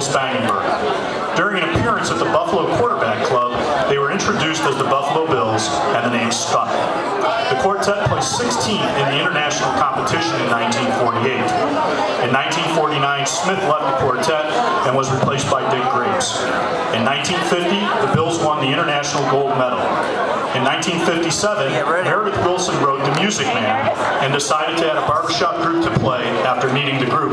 Spangenberg. During an appearance at the Buffalo Quarterback Club, they were introduced as the Buffalo Bills, and the name stuck. The quartet placed 16th in the international competition in 1948. In 1949, Smith left the quartet and was replaced by Dick Grapes. In 1950, the Bills won the international gold medal. In 1957, Meredith Willson wrote The Music Man and decided to add a barbershop group to play after meeting the group.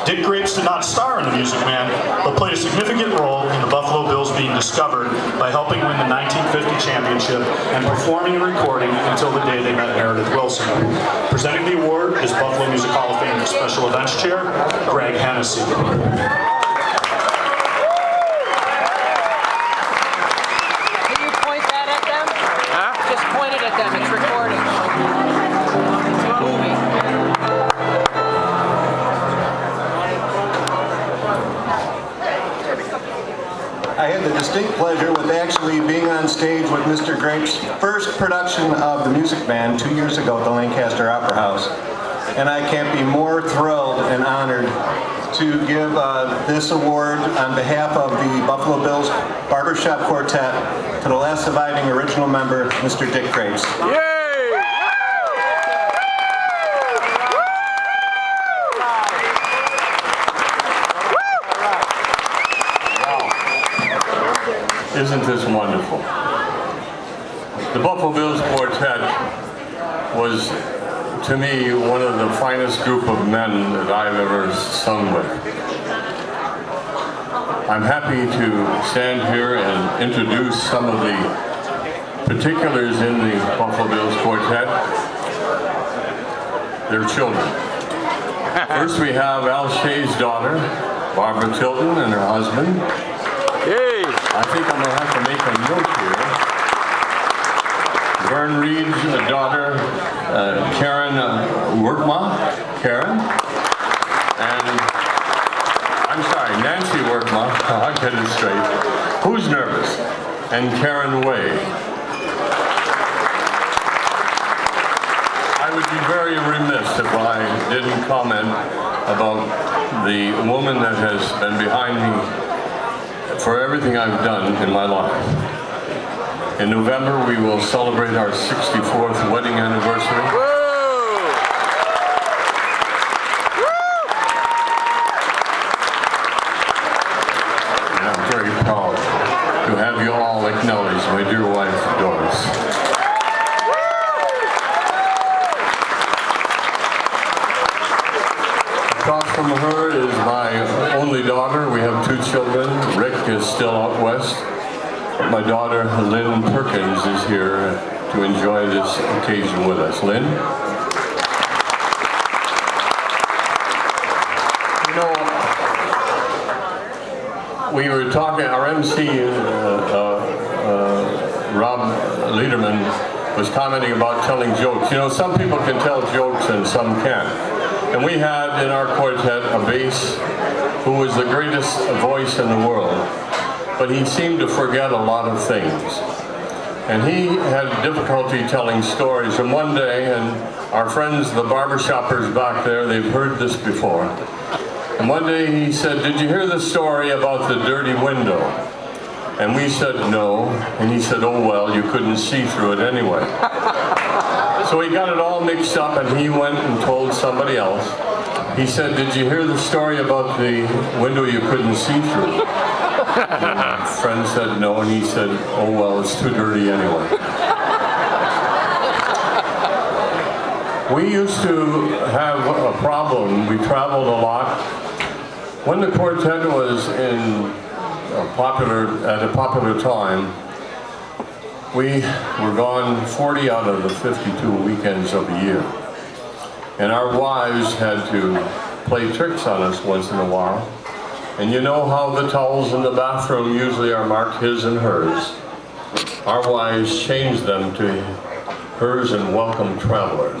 Dick Grapes did not star in The Music Man, but played a significant role in the Buffalo Bills being discovered by helping win the 1950 championship and performing and recording until the day they met Meredith Willson. Presenting the award is Buffalo Music Hall of Fame Special Events Chair, Greg Hennessey. I had the distinct pleasure with actually being on stage with Mr. Grapes' first production of The Music Man 2 years ago at the Lancaster Opera House. And I can't be more thrilled and honored to give this award on behalf of the Buffalo Bills Barbershop Quartet to the last surviving original member, Mr. Dick Grapes. Yay! Isn't this wonderful? The Buffalo Bills Quartet was, to me, one of the finest group of men that I've ever sung with. I'm happy to stand here and introduce some of the particulars in the Buffalo Bills Quartet, their children. First we have Al Shea's daughter, Barbara Tilton, and her husband. I think I'm going to have to make a note here. Vern Reed's daughter, Karen Workma. Karen. And, I'm sorry, Nancy Workma. I'll get it straight. Who's nervous? And Karen Way. I would be very remiss if I didn't comment about the woman that has been behind me for everything I've done in my life. In November, we will celebrate our 64th wedding anniversary. And I'm very proud to have you all acknowledge my dear wife, Doris. Across from her is my only daughter. We have 2 children. Rick is still out west. My daughter, Lynn Perkins, is here to enjoy this occasion with us. Lynn? You know, we were talking, our MC, Rob Lederman, was commenting about telling jokes. You know, some people can tell jokes and some can't. And we had in our quartet a bass who was the greatest voice in the world, but he seemed to forget a lot of things. And he had difficulty telling stories. And one day, and our friends, the barbershoppers back there, they've heard this before. And one day he said, "Did you hear the story about the dirty window?" And we said, "No." And he said, "Oh well, you couldn't see through it anyway." So he got it all mixed up and he went and told somebody else. He said, "Did you hear the story about the window you couldn't see through?" And my friend said no, and he said, "Oh well, it's too dirty anyway." We used to have a problem. We traveled a lot. When the quartet was in at a popular time, we were gone 40 out of the 52 weekends of the year. And our wives had to play tricks on us once in a while. And you know how the towels in the bathroom usually are marked his and hers. Our wives changed them to hers and welcome traveler.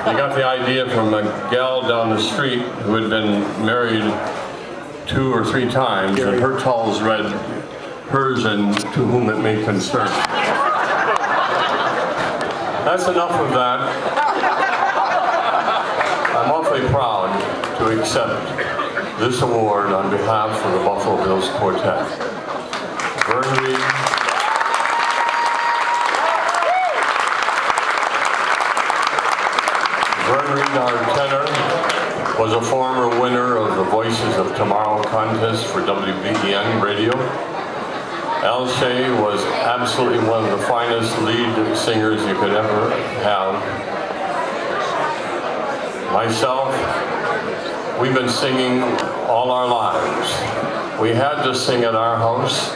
They got the idea from a gal down the street who had been married 2 or 3 times, and her towels read hers and to whom it may concern. That's enough of that. I'm awfully proud to accept this award on behalf of the Buffalo Bills Quartet. Vern Reed, our tenor, was a former winner of the Voices of Tomorrow contest for WBEN Radio. Al Shea was absolutely one of the finest lead singers you could ever have. Myself, we've been singing all our lives. We had to sing at our house.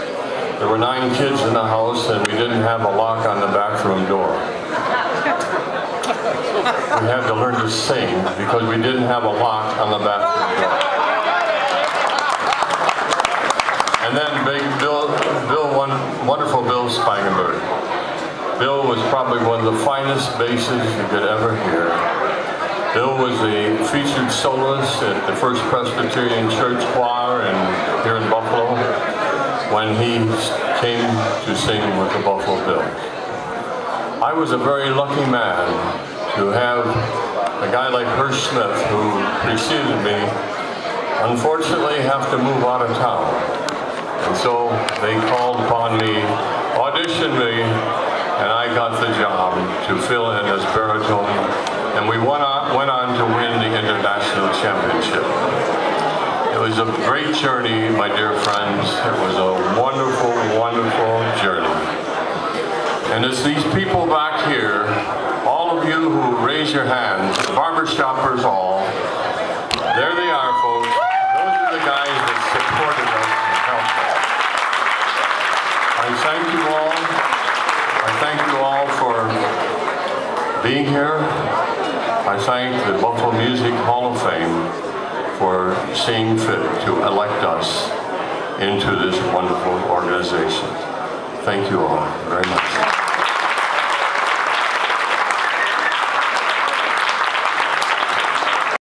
There were 9 kids in the house and we didn't have a lock on the bathroom door. We had to learn to sing because we didn't have a lock on the bathroom door. And then wonderful Bill Spangenberg. Bill was probably one of the finest basses you could ever hear. Bill was a featured soloist at the First Presbyterian Church Choir here in Buffalo when he came to sing with the Buffalo Bills. I was a very lucky man to have a guy like Hirsch Smith, who preceded me, unfortunately have to move out of town. And so they called upon me, auditioned me, and I got the job to fill in as Baritone. And we went on to win the International Championship. It was a great journey, my dear friends. It was a wonderful, wonderful journey. And it's these people back here, all of you who raise your hands, barbershoppers all, there they are, folks. Those are the guys that supported us and helped us. I thank you all. I thank you all for being here. I thank the Buffalo Music Hall of Fame for seeing fit to elect us into this wonderful organization. Thank you all very much.